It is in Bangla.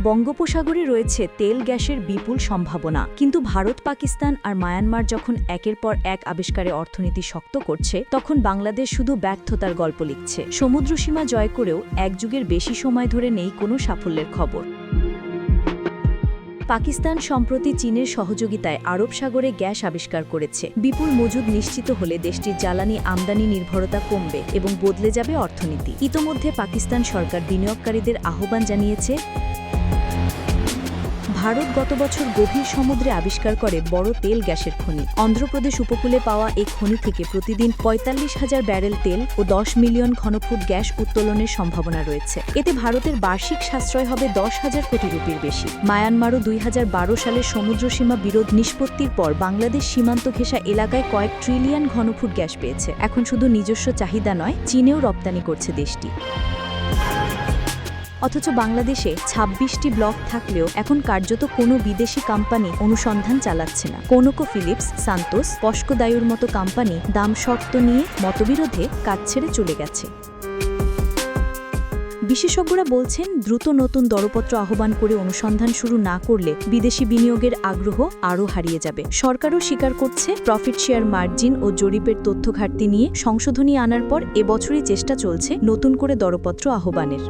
বঙ্গোপসাগরে রয়েছে তেল গ্যাসের বিপুল সম্ভাবনা, কিন্তু ভারত, পাকিস্তান আর মায়ানমার যখন একের পর এক আবিষ্কারে অর্থনীতি শক্ত করছে, তখন বাংলাদেশ শুধু ব্যর্থতার গল্প লিখছে। সমুদ্রসীমা জয় করেও এক যুগের বেশি সময় ধরে নেই কোনো সাফল্যের খবর। পাকিস্তান সম্প্রতি চীনের সহযোগিতায় আরব সাগরে গ্যাস আবিষ্কার করেছে। বিপুল মজুদ নিশ্চিত হলে দেশটির জ্বালানি আমদানি নির্ভরতা কমবে এবং বদলে যাবে অর্থনীতি। ইতোমধ্যে পাকিস্তান সরকার বিনিয়োগকারীদের আহ্বান জানিয়েছে। ভারত গত বছর গভীর সমুদ্রে আবিষ্কার করে বড় তেল গ্যাসের খনি। অন্ধ্রপ্রদেশ উপকূলে পাওয়া এই খনি থেকে প্রতিদিন ৪৫,০০০ ব্যারেল তেল ও ১০ মিলিয়ন ঘনফুট গ্যাস উত্তোলনের সম্ভাবনা রয়েছে। এতে ভারতের বার্ষিক সাশ্রয় হবে ১০,০০০ কোটি রুপির বেশি। মায়ানমারও ২০১২ সালের সমুদ্রসীমা বিরোধ নিষ্পত্তির পর বাংলাদেশ সীমান্ত ঘেঁষা এলাকায় কয়েক ট্রিলিয়ন ঘনফুট গ্যাস পেয়েছে। এখন শুধু নিজস্ব চাহিদা নয়, চীনেও রপ্তানি করছে দেশটি। অথচ বাংলাদেশে ২৬টি ব্লক থাকলেও এখন কার্যত কোনো বিদেশি কোম্পানি অনুসন্ধান চালাচ্ছে না। কোনোকোফিলিপস, সান্তোস, পস্কো দায়ুর মতো কোম্পানি দাম শর্ত নিয়ে মতবিরোধে কাজ ছেড়ে চলে গেছে। বিশেষজ্ঞরা বলছেন, দ্রুত নতুন দরপত্র আহ্বান করে অনুসন্ধান শুরু না করলে বিদেশি বিনিয়োগের আগ্রহ আরও হারিয়ে যাবে। সরকারও স্বীকার করছে, প্রফিট শেয়ার মার্জিন ও জরিপের তথ্য ঘাটতি নিয়ে সংশোধনী আনার পর এবছরই চেষ্টা চলছে নতুন করে দরপত্র আহ্বানের।